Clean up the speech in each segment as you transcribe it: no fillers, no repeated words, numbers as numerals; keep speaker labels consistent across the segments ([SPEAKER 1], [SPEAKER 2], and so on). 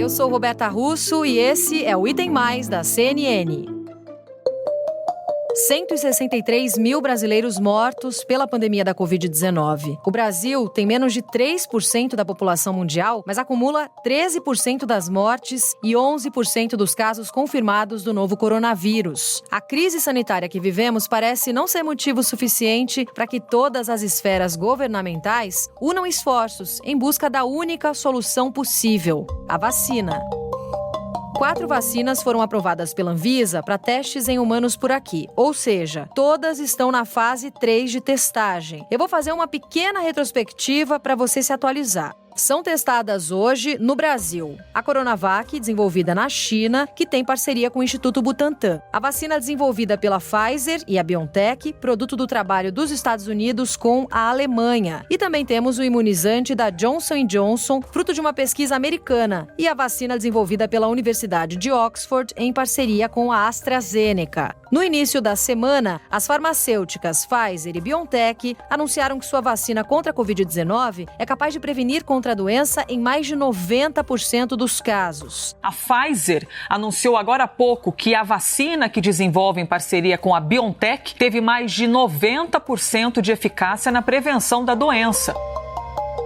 [SPEAKER 1] eu sou Roberta Russo e esse é o Item Mais da CNN. 163 mil brasileiros mortos pela pandemia da Covid-19. O Brasil tem menos de 3% da população mundial, mas acumula 13% das mortes e 11% dos casos confirmados do novo coronavírus. A crise sanitária que vivemos parece não ser motivo suficiente para que todas as esferas governamentais unam esforços em busca da única solução possível: a vacina. 4 vacinas foram aprovadas pela Anvisa para testes em humanos por aqui, ou seja, todas estão na fase 3 de testagem. Eu vou fazer uma pequena retrospectiva para você se atualizar. São testadas hoje no Brasil a Coronavac, desenvolvida na China, que tem parceria com o Instituto Butantan. A vacina desenvolvida pela Pfizer e a BioNTech, produto do trabalho dos Estados Unidos com a Alemanha. E também temos o imunizante da Johnson & Johnson, fruto de uma pesquisa americana, e a vacina desenvolvida pela Universidade de Oxford em parceria com a AstraZeneca. No início da semana, as farmacêuticas Pfizer e BioNTech anunciaram que sua vacina contra a Covid-19 é capaz de prevenir contra a doença em mais de 90% dos casos.
[SPEAKER 2] A Pfizer anunciou agora há pouco que a vacina que desenvolve em parceria com a BioNTech teve mais de 90% de eficácia na prevenção da doença.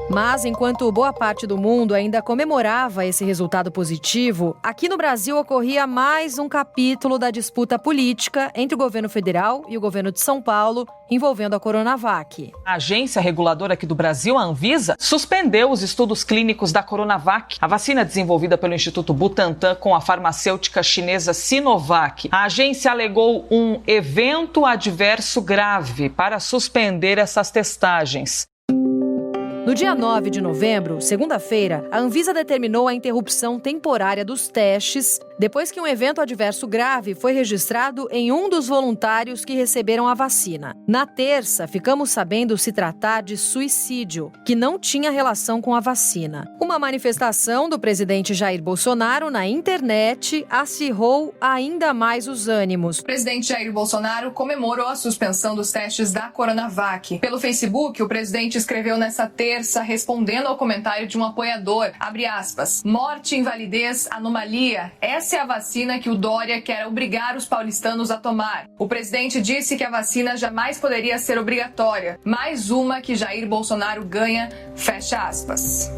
[SPEAKER 1] Mas, enquanto boa parte do mundo ainda comemorava esse resultado positivo, aqui no Brasil ocorria mais um capítulo da disputa política entre o governo federal e o governo de São Paulo, envolvendo a Coronavac.
[SPEAKER 2] A agência reguladora aqui do Brasil, a Anvisa, suspendeu os estudos clínicos da Coronavac, a vacina desenvolvida pelo Instituto Butantan com a farmacêutica chinesa Sinovac. A agência alegou um evento adverso grave para suspender essas testagens.
[SPEAKER 1] No dia 9 de novembro, segunda-feira, a Anvisa determinou a interrupção temporária dos testes depois que um evento adverso grave foi registrado em um dos voluntários que receberam a vacina. Na terça, ficamos sabendo se tratar de suicídio, que não tinha relação com a vacina. Uma manifestação do presidente Jair Bolsonaro na internet acirrou ainda mais os ânimos.
[SPEAKER 3] O presidente Jair Bolsonaro comemorou a suspensão dos testes da Coronavac. Pelo Facebook, o presidente escreveu nessa terça, respondendo ao comentário de um apoiador, abre aspas, morte, invalidez, anomalia, essa é a vacina que o Dória quer obrigar os paulistanos a tomar. O presidente disse que a vacina jamais poderia ser obrigatória. Mais uma que Jair Bolsonaro ganha, fecha aspas.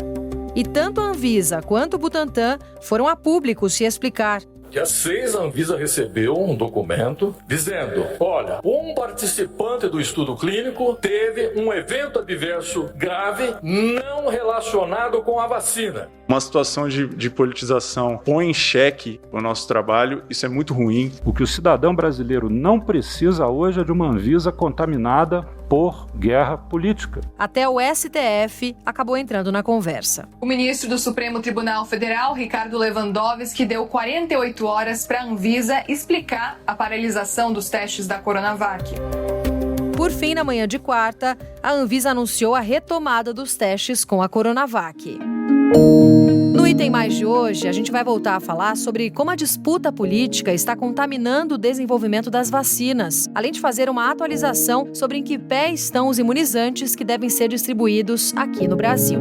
[SPEAKER 1] E tanto a Anvisa quanto o Butantan foram a público se explicar.
[SPEAKER 4] Dia 6, a Anvisa recebeu um documento dizendo, olha, um participante do estudo clínico teve um evento adverso grave não relacionado com a vacina.
[SPEAKER 5] Uma situação de politização põe em xeque o nosso trabalho, isso é muito ruim.
[SPEAKER 6] O que o cidadão brasileiro não precisa hoje é de uma Anvisa contaminada por guerra política.
[SPEAKER 1] Até o STF acabou entrando na conversa.
[SPEAKER 3] O ministro do Supremo Tribunal Federal, Ricardo Lewandowski, deu 48 horas para a Anvisa explicar a paralisação dos testes da Coronavac.
[SPEAKER 1] Por fim, na manhã de quarta, a Anvisa anunciou a retomada dos testes com a Coronavac. No Item Mais de hoje, a gente vai voltar a falar sobre como a disputa política está contaminando o desenvolvimento das vacinas, além de fazer uma atualização sobre em que pé estão os imunizantes que devem ser distribuídos aqui no Brasil.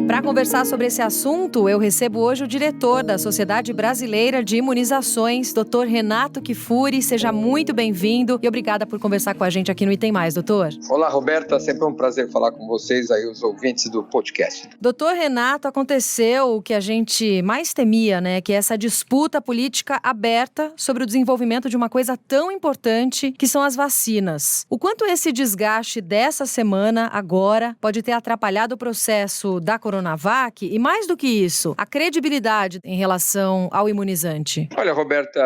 [SPEAKER 1] Para conversar sobre esse assunto, eu recebo hoje o diretor da Sociedade Brasileira de Imunizações, Dr. Renato Kifuri. Seja muito bem-vindo e obrigada por conversar com a gente aqui no Item Mais, doutor.
[SPEAKER 7] Olá, Roberta. Sempre um prazer falar com vocês aí, os ouvintes do podcast.
[SPEAKER 1] Doutor Renato, aconteceu o que a gente mais temia, né? Que é essa disputa política aberta sobre o desenvolvimento de uma coisa tão importante que são as vacinas. O quanto esse desgaste dessa semana, agora, pode ter atrapalhado o processo da Coronavac e, mais do que isso, a credibilidade em relação ao imunizante?
[SPEAKER 7] Olha, Roberta,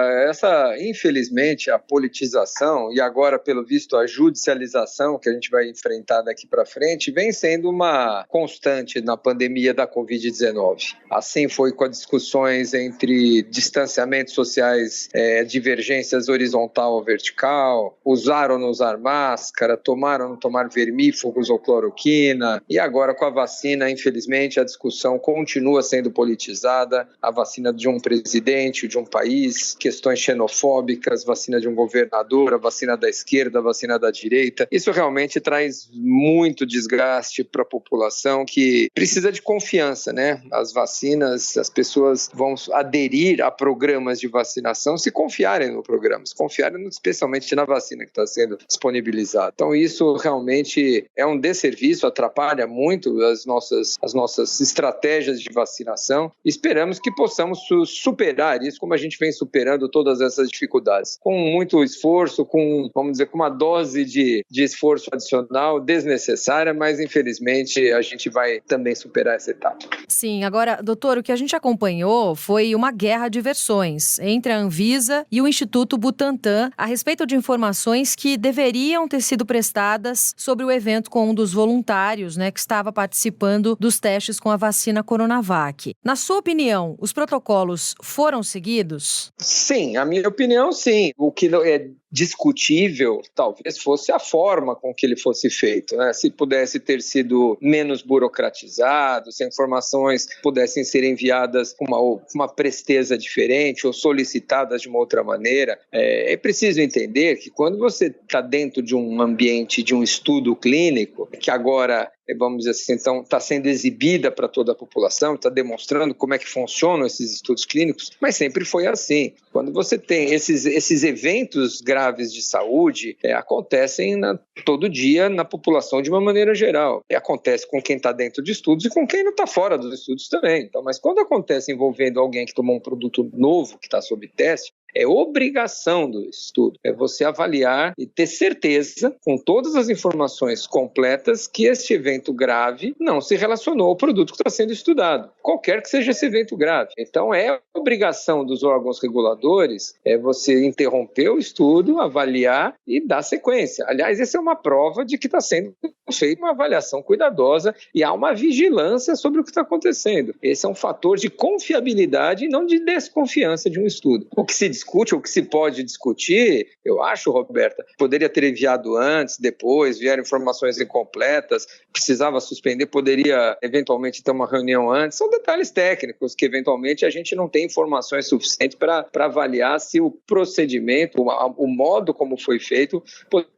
[SPEAKER 7] infelizmente, a politização e agora, pelo visto, a judicialização que a gente vai enfrentar daqui para frente vem sendo uma constante na pandemia da Covid-19. Assim foi com as discussões entre distanciamentos sociais, divergências horizontal ou vertical, usar ou não usar máscara, tomar ou não tomar vermífugos ou cloroquina, e agora com a vacina, infelizmente, infelizmente, a discussão continua sendo politizada, a vacina de um presidente, de um país, questões xenofóbicas, vacina de um governador, a vacina da esquerda, a vacina da direita. Isso realmente traz muito desgaste para a população que precisa de confiança, né? As vacinas, as pessoas vão aderir a programas de vacinação se confiarem no programa, se confiarem especialmente na vacina que está sendo disponibilizada. Então isso realmente é um desserviço, atrapalha muito as nossas estratégias de vacinação. Esperamos que possamos superar isso, como a gente vem superando todas essas dificuldades. Com muito esforço, com uma dose de esforço adicional desnecessária, mas infelizmente a gente vai também superar essa etapa.
[SPEAKER 1] Sim, agora, doutor, o que a gente acompanhou foi uma guerra de versões entre a Anvisa e o Instituto Butantan a respeito de informações que deveriam ter sido prestadas sobre o evento com um dos voluntários, né, que estava participando dos testes com a vacina Coronavac. Na sua opinião, os protocolos foram seguidos?
[SPEAKER 7] Sim, a minha opinião, sim. O que é discutível talvez fosse a forma com que ele fosse feito, né? Se pudesse ter sido menos burocratizado, se informações pudessem ser enviadas com uma presteza diferente ou solicitadas de uma outra maneira. É preciso entender que quando você está dentro de um ambiente de um estudo clínico, que agora, vamos dizer assim, então está sendo exibida para toda a população, está demonstrando como é que funcionam esses estudos clínicos, mas sempre foi assim. Quando você tem esses eventos graves de saúde, acontecem todo dia na população de uma maneira geral. Acontece com quem está dentro de estudos e com quem não está fora dos estudos também. Então, mas quando acontece envolvendo alguém que tomou um produto novo que está sob teste, é obrigação do estudo, é você avaliar e ter certeza, com todas as informações completas, que este evento grave não se relacionou ao produto que está sendo estudado, qualquer que seja esse evento grave. Então é obrigação dos órgãos reguladores você interromper o estudo, avaliar e dar sequência. Aliás, essa é uma prova de que está sendo feita uma avaliação cuidadosa e há uma vigilância sobre o que está acontecendo. Esse é um fator de confiabilidade e não de desconfiança de um estudo. O que se discute, o que se pode discutir, eu acho, Roberta, poderia ter enviado antes, depois, vieram informações incompletas, precisava suspender, poderia eventualmente ter uma reunião antes. São detalhes técnicos que eventualmente a gente não tem informações suficientes para avaliar se o procedimento, o modo como foi feito,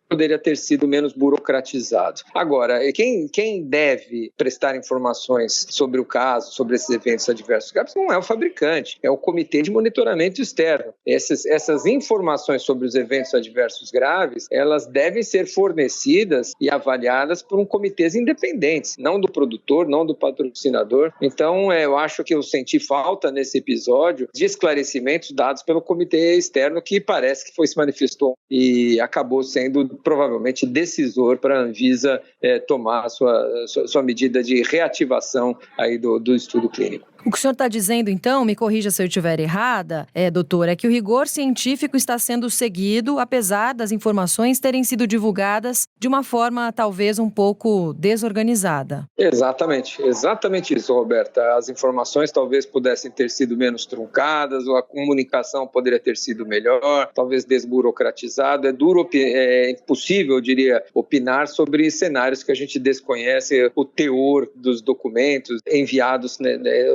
[SPEAKER 7] poderia ter sido menos burocratizado. Agora, quem deve prestar informações sobre o caso, sobre esses eventos adversos graves, não é o fabricante, é o Comitê de Monitoramento Externo. Essas informações sobre os eventos adversos graves, elas devem ser fornecidas e avaliadas por comitês independentes, não do produtor, não do patrocinador. Então, eu acho que eu senti falta nesse episódio de esclarecimentos dados pelo Comitê Externo, que parece que se manifestou e acabou sendo provavelmente decisor para a Anvisa tomar a sua medida de reativação aí do estudo clínico.
[SPEAKER 1] O que o senhor está dizendo, então, me corrija se eu estiver errada, doutor, é que o rigor científico está sendo seguido, apesar das informações terem sido divulgadas de uma forma talvez um pouco desorganizada.
[SPEAKER 7] Exatamente isso, Roberta. As informações talvez pudessem ter sido menos truncadas, ou a comunicação poderia ter sido melhor, talvez desburocratizada. É impossível, eu diria, opinar sobre cenários que a gente desconhece o teor dos documentos enviados,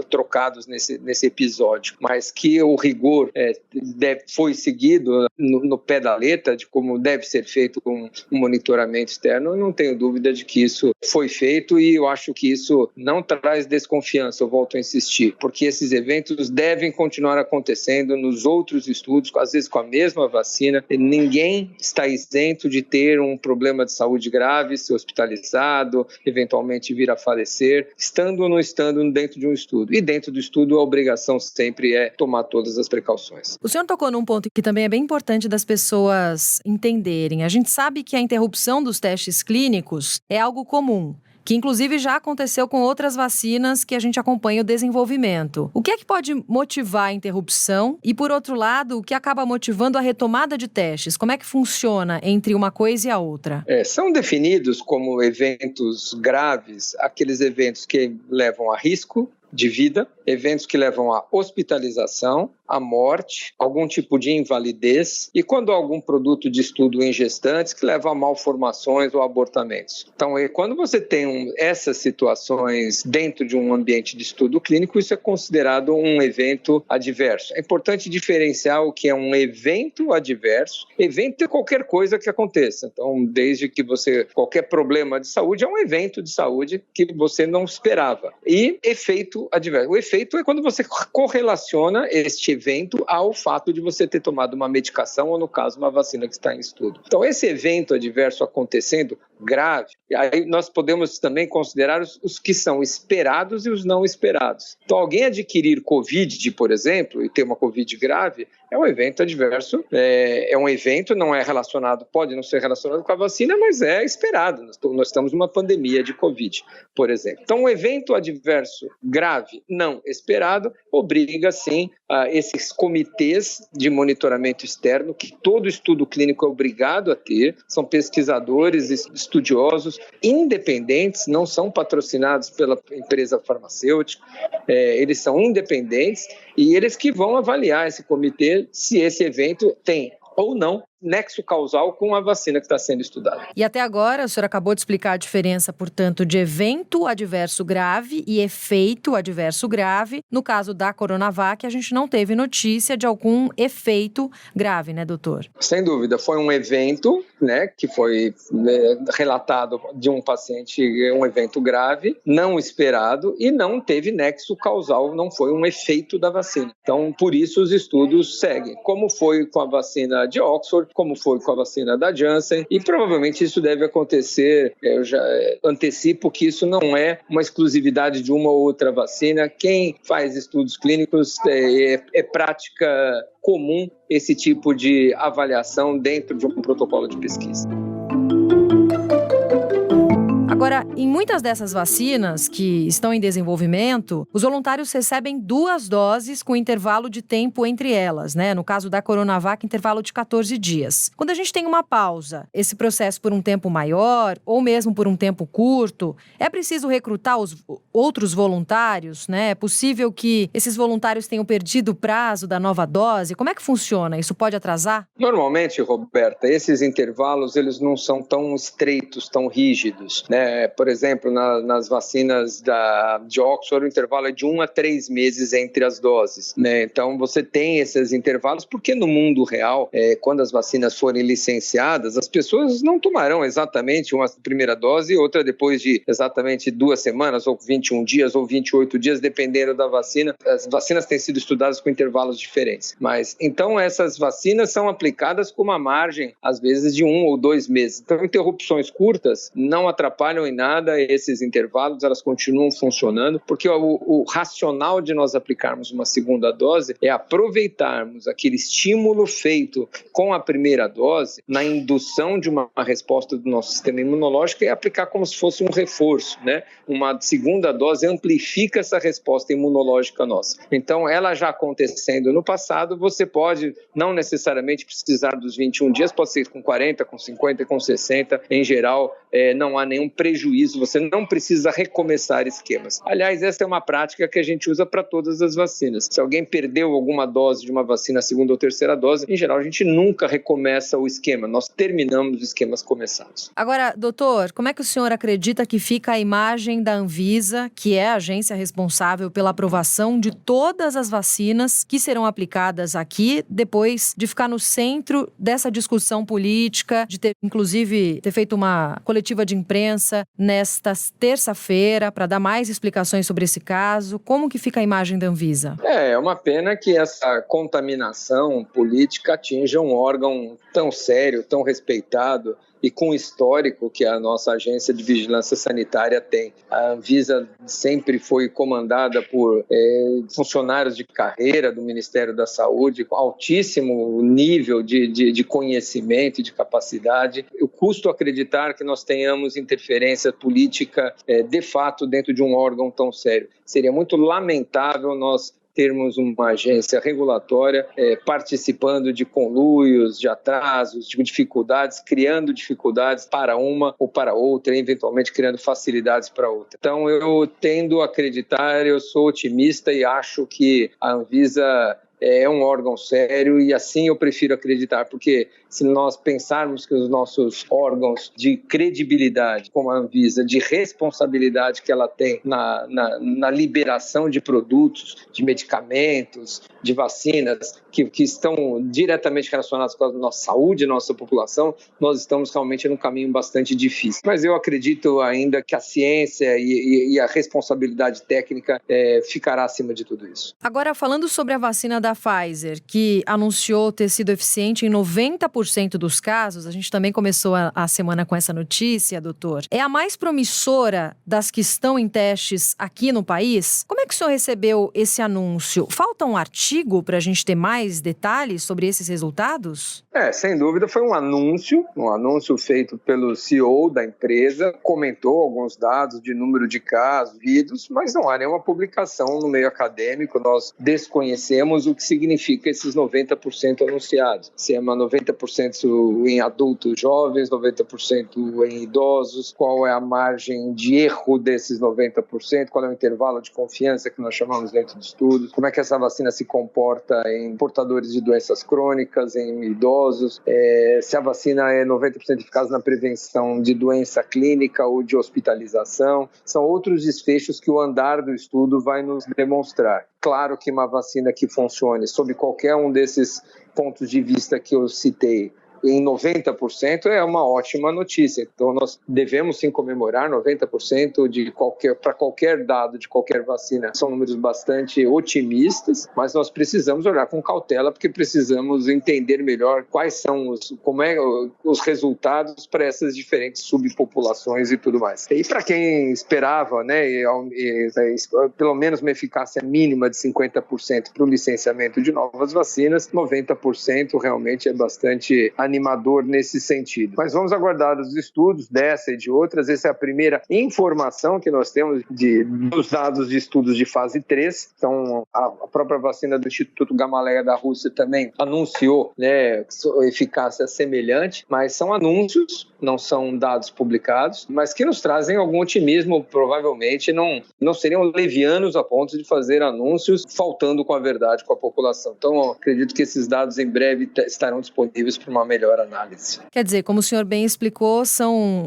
[SPEAKER 7] trocados nesse episódio, mas que o rigor foi seguido no pé da letra de como deve ser feito um monitoramento externo. Eu não tenho dúvida de que isso foi feito e eu acho que isso não traz desconfiança, eu volto a insistir, porque esses eventos devem continuar acontecendo nos outros estudos, às vezes com a mesma vacina. Ninguém está isento de ter um problema de saúde grave, ser hospitalizado, eventualmente vir a falecer, estando ou não estando dentro de um estudo. E dentro do estudo, a obrigação sempre é tomar todas as precauções.
[SPEAKER 1] O senhor tocou num ponto que também é bem importante das pessoas entenderem. A gente sabe que a interrupção dos testes clínicos é algo comum, que inclusive já aconteceu com outras vacinas que a gente acompanha o desenvolvimento. O que é que pode motivar a interrupção? E, por outro lado, o que acaba motivando a retomada de testes? Como é que funciona entre uma coisa e a outra?
[SPEAKER 7] São definidos como eventos graves aqueles eventos que levam a risco de vida, eventos que levam à hospitalização, a morte, algum tipo de invalidez e quando há algum produto de estudo em gestantes que leva a malformações ou abortamentos. Então, quando você tem essas situações dentro de um ambiente de estudo clínico, isso é considerado um evento adverso. É importante diferenciar o que é um evento adverso. Evento é qualquer coisa que aconteça. Então, desde que qualquer problema de saúde é um evento de saúde que você não esperava. E efeito adverso. O efeito é quando você correlaciona este evento ao fato de você ter tomado uma medicação ou, no caso, uma vacina que está em estudo. Então, esse evento adverso acontecendo grave, aí nós podemos também considerar os que são esperados e os não esperados. Então, alguém adquirir Covid, por exemplo, e ter uma Covid grave, é um evento adverso, é um evento, não é relacionado, pode não ser relacionado com a vacina, mas é esperado. Nós estamos numa pandemia de Covid, por exemplo. Então, um evento adverso grave, não esperado, obriga, sim, a esses comitês de monitoramento externo, que todo estudo clínico é obrigado a ter, são pesquisadores, estudiosos, independentes, não são patrocinados pela empresa farmacêutica, eles são independentes e eles que vão avaliar esse comitê se esse evento tem ou não nexo causal com a vacina que está sendo estudada.
[SPEAKER 1] E até agora, o senhor acabou de explicar a diferença, portanto, de evento adverso grave e efeito adverso grave. No caso da Coronavac, a gente não teve notícia de algum efeito grave, né, doutor?
[SPEAKER 7] Sem dúvida, foi um evento, né, que foi relatado de um paciente, um evento grave, não esperado e não teve nexo causal, não foi um efeito da vacina. Então, por isso os estudos seguem, como foi com a vacina de Oxford, como foi com a vacina da Janssen, e provavelmente isso deve acontecer, eu já antecipo que isso não é uma exclusividade de uma ou outra vacina. Quem faz estudos clínicos é prática comum esse tipo de avaliação dentro de um protocolo de pesquisa.
[SPEAKER 1] Agora, em muitas dessas vacinas que estão em desenvolvimento, os voluntários recebem 2 doses com intervalo de tempo entre elas, né? No caso da Coronavac, intervalo de 14 dias. Quando a gente tem uma pausa, esse processo por um tempo maior ou mesmo por um tempo curto, é preciso recrutar os outros voluntários, né? É possível que esses voluntários tenham perdido o prazo da nova dose? Como é que funciona? Isso pode atrasar?
[SPEAKER 7] Normalmente, Roberta, esses intervalos eles não são tão estreitos, tão rígidos, né? Por exemplo, nas vacinas de Oxford, o intervalo é de 1 a 3 meses entre as doses, né? Então, você tem esses intervalos, porque no mundo real, quando as vacinas forem licenciadas, as pessoas não tomarão exatamente uma primeira dose e outra depois de exatamente 2 semanas, ou 21 dias, ou 28 dias, dependendo da vacina. As vacinas têm sido estudadas com intervalos diferentes. Mas, então, essas vacinas são aplicadas com uma margem, às vezes, de 1 ou 2 meses. Então, interrupções curtas não atrapalham em nada esses intervalos, elas continuam funcionando, porque o racional de nós aplicarmos uma segunda dose é aproveitarmos aquele estímulo feito com a primeira dose na indução de uma resposta do nosso sistema imunológico e aplicar como se fosse um reforço, né? Uma segunda dose amplifica essa resposta imunológica nossa. Então, ela já acontecendo no passado, você pode não necessariamente precisar dos 21 dias, pode ser com 40, com 50, com 60, em geral, não há nenhum prejuízo, você não precisa recomeçar esquemas. Aliás, essa é uma prática que a gente usa para todas as vacinas. Se alguém perdeu alguma dose de uma vacina, a segunda ou terceira dose, em geral a gente nunca recomeça o esquema, nós terminamos os esquemas começados.
[SPEAKER 1] Agora, doutor, como é que o senhor acredita que fica a imagem da Anvisa, que é a agência responsável pela aprovação de todas as vacinas que serão aplicadas aqui, depois de ficar no centro dessa discussão política, de ter, inclusive, feito uma coletiva de imprensa nesta terça-feira para dar mais explicações sobre esse caso? Como que fica a imagem da Anvisa?
[SPEAKER 7] É uma pena que essa contaminação política atinja um órgão tão sério, tão respeitado e com histórico que a nossa agência de vigilância sanitária tem. A Anvisa sempre foi comandada por funcionários de carreira do Ministério da Saúde, com altíssimo nível de conhecimento e de capacidade. Eu custo acreditar que nós tenhamos interferência política de fato dentro de um órgão tão sério. Seria muito lamentável nós termos uma agência regulatória participando de conluios, de atrasos, de dificuldades, criando dificuldades para uma ou para outra, e eventualmente criando facilidades para outra. Então, eu tendo a acreditar, eu sou otimista e acho que a Anvisa é um órgão sério e assim eu prefiro acreditar, porque se nós pensarmos que os nossos órgãos de credibilidade, como a Anvisa, de responsabilidade que ela tem na liberação de produtos, de medicamentos, de vacinas, que estão diretamente relacionados com a nossa saúde, nossa população, nós estamos realmente num caminho bastante difícil. Mas eu acredito ainda que a ciência e a responsabilidade técnica ficará acima de tudo isso.
[SPEAKER 1] Agora, falando sobre a vacina da Pfizer, que anunciou ter sido eficiente em 90% dos casos, a gente também começou a semana com essa notícia, doutor. É a mais promissora das que estão em testes aqui no país? Como é que o senhor recebeu esse anúncio? Falta um artigo para a gente ter mais detalhes sobre esses resultados?
[SPEAKER 7] Sem dúvida foi um anúncio feito pelo CEO da empresa, comentou alguns dados de número de casos, vídeos, mas não há nenhuma publicação no meio acadêmico, nós desconhecemos o que significa esses 90% anunciados. Se é 90% em adultos jovens, 90% em idosos, qual é a margem de erro desses 90%, qual é o intervalo de confiança que nós chamamos dentro do estudo, como é que essa vacina se comporta em portadores de doenças crônicas, em idosos, se a vacina é 90% eficaz na prevenção de doença clínica ou de hospitalização. São outros desfechos que o andar do estudo vai nos demonstrar. Claro que uma vacina que funcione sob qualquer um desses pontos de vista que eu citei, em 90% é uma ótima notícia. Então, nós devemos sim comemorar 90% para qualquer dado de qualquer vacina. São números bastante otimistas, mas nós precisamos olhar com cautela, porque precisamos entender melhor quais são os resultados para essas diferentes subpopulações e tudo mais. E para quem esperava, pelo menos uma eficácia mínima de 50% para o licenciamento de novas vacinas, 90% realmente é bastante animador nesse sentido. Mas vamos aguardar os estudos dessa e de outras. Essa é a primeira informação que nós temos dos dados de estudos de fase 3. Então, a própria vacina do Instituto Gamaleya da Rússia também anunciou eficácia semelhante, mas são anúncios, não são dados publicados, mas que nos trazem algum otimismo. Provavelmente não seriam levianos a ponto de fazer anúncios faltando com a verdade com a população. Então, eu acredito que esses dados em breve estarão disponíveis para uma melhor análise.
[SPEAKER 1] Quer dizer, como o senhor bem explicou,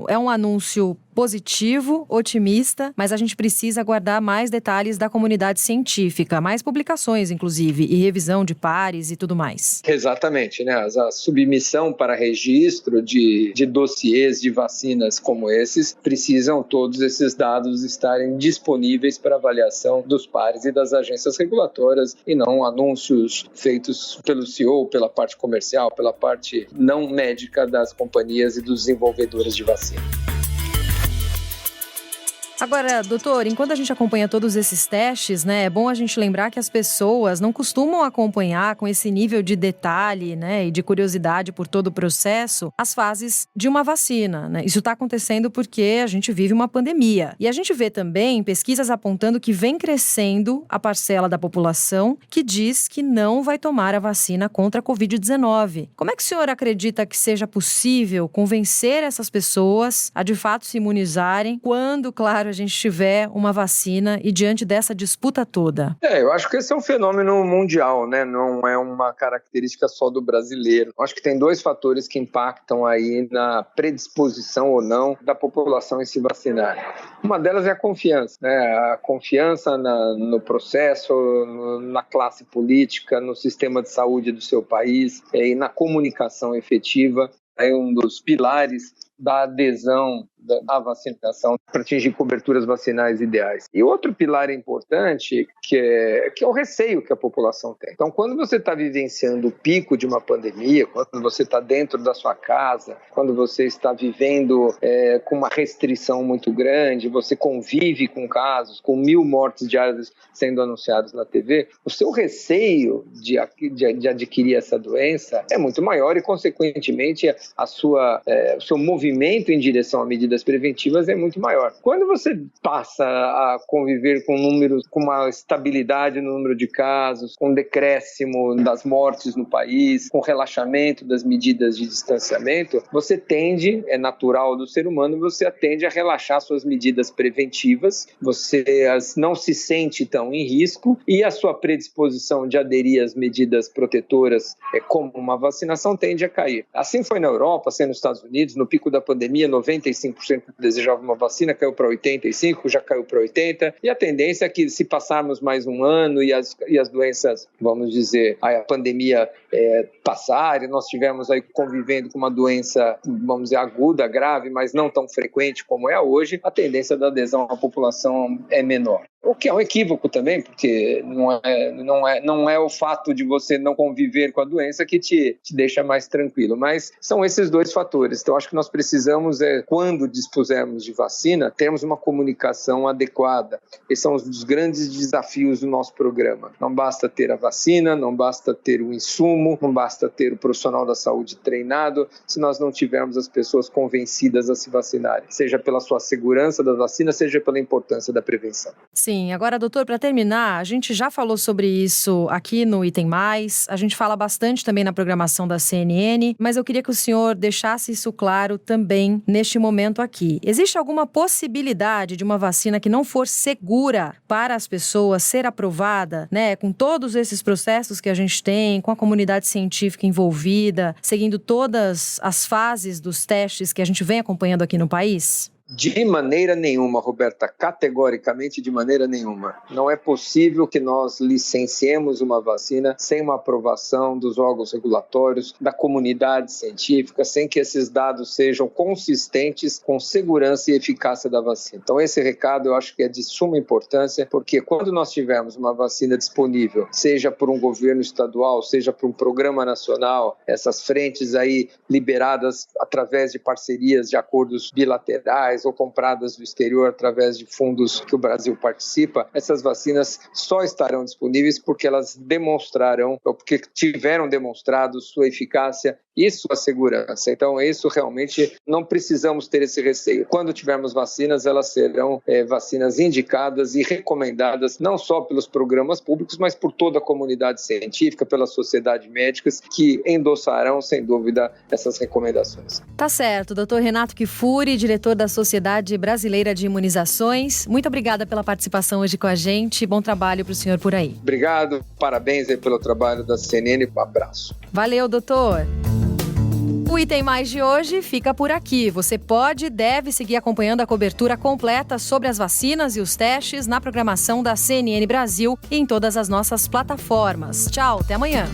[SPEAKER 1] é um anúncio positivo, otimista, mas a gente precisa aguardar mais detalhes da comunidade científica, mais publicações, inclusive, e revisão de pares e tudo mais.
[SPEAKER 7] Exatamente, a submissão para registro de dossiês de vacinas como esses, precisam todos esses dados estarem disponíveis para avaliação dos pares e das agências regulatórias, e não anúncios feitos pelo CEO, pela parte comercial, pela parte não médica das companhias e dos desenvolvedores de vacina.
[SPEAKER 1] Agora, doutor, enquanto a gente acompanha todos esses testes, é bom a gente lembrar que as pessoas não costumam acompanhar com esse nível de detalhe, e de curiosidade por todo o processo, as fases de uma vacina, Isso está acontecendo porque a gente vive uma pandemia. E a gente vê também pesquisas apontando que vem crescendo a parcela da população que diz que não vai tomar a vacina contra a Covid-19. Como é que o senhor acredita que seja possível convencer essas pessoas a, de fato, se imunizarem quando, claro, a gente tiver uma vacina e diante dessa disputa toda?
[SPEAKER 7] Eu acho que esse é um fenômeno mundial, Não é uma característica só do brasileiro. Acho que tem dois fatores que impactam aí na predisposição ou não da população em se vacinar. Uma delas é a confiança, A confiança no processo, na classe política, no sistema de saúde do seu país e na comunicação efetiva. É um dos pilares da adesão da vacinação para atingir coberturas vacinais ideais. E outro pilar importante que é o receio que a população tem. Então, quando você está vivenciando o pico de uma pandemia, quando você está dentro da sua casa, quando você está vivendo com uma restrição muito grande, você convive com casos, com 1.000 mortes diárias sendo anunciados na TV, o seu receio de adquirir essa doença é muito maior e, consequentemente, o seu movimento em direção à medida medidas preventivas é muito maior. Quando você passa a conviver com números, com uma estabilidade no número de casos, com decréscimo das mortes no país, com relaxamento das medidas de distanciamento, você tende, é natural do ser humano, você tende a relaxar suas medidas preventivas, você não se sente tão em risco e a sua predisposição de aderir às medidas protetoras, como uma vacinação, tende a cair. Assim foi na Europa, assim nos Estados Unidos, no pico da pandemia, 95% desejavam uma vacina, caiu para 85%, já caiu para 80%, e a tendência é que se passarmos mais um ano e as doenças, vamos dizer, a pandemia passar e nós estivermos aí convivendo com uma doença, vamos dizer, aguda, grave, mas não tão frequente como é hoje, a tendência da adesão à população é menor. O que é um equívoco também, porque não é o fato de você não conviver com a doença que te deixa mais tranquilo, mas são esses dois fatores. Então, acho que nós precisamos, quando dispusermos de vacina, termos uma comunicação adequada. Esses são os grandes desafios do nosso programa. Não basta ter a vacina, não basta ter o insumo, não basta ter o profissional da saúde treinado, se nós não tivermos as pessoas convencidas a se vacinarem, seja pela sua segurança da vacina, seja pela importância da prevenção.
[SPEAKER 1] Sim, agora, doutor, para terminar, a gente já falou sobre isso aqui no Item Mais, a gente fala bastante também na programação da CNN, mas eu queria que o senhor deixasse isso claro também neste momento aqui. Existe alguma possibilidade de uma vacina que não for segura para as pessoas ser aprovada, né, com todos esses processos que a gente tem, com a comunidade científica envolvida, seguindo todas as fases dos testes que a gente vem acompanhando aqui no país?
[SPEAKER 7] De maneira nenhuma, Roberta, categoricamente de maneira nenhuma. Não é possível que nós licenciemos uma vacina sem uma aprovação dos órgãos regulatórios, da comunidade científica, sem que esses dados sejam consistentes com segurança e eficácia da vacina. Então esse recado eu acho que é de suma importância, porque quando nós tivermos uma vacina disponível, seja por um governo estadual, seja por um programa nacional, essas frentes aí liberadas através de parcerias, de acordos bilaterais, ou compradas do exterior através de fundos que o Brasil participa, essas vacinas só estarão disponíveis porque elas demonstrarão, ou porque tiveram demonstrado sua eficácia e sua segurança. Então, isso realmente não precisamos ter esse receio. Quando tivermos vacinas, elas serão vacinas indicadas e recomendadas não só pelos programas públicos, mas por toda a comunidade científica, pela sociedade médicas, que endossarão, sem dúvida, essas recomendações.
[SPEAKER 1] Tá certo. Dr. Renato Kifuri, diretor da Sociedade Brasileira de Imunizações, muito obrigada pela participação hoje com a gente. Bom trabalho para o senhor por aí.
[SPEAKER 7] Obrigado. Parabéns aí pelo trabalho da CNN. Um abraço.
[SPEAKER 1] Valeu, doutor. O Item Mais de hoje fica por aqui. Você pode e deve seguir acompanhando a cobertura completa sobre as vacinas e os testes na programação da CNN Brasil e em todas as nossas plataformas. Tchau, até amanhã.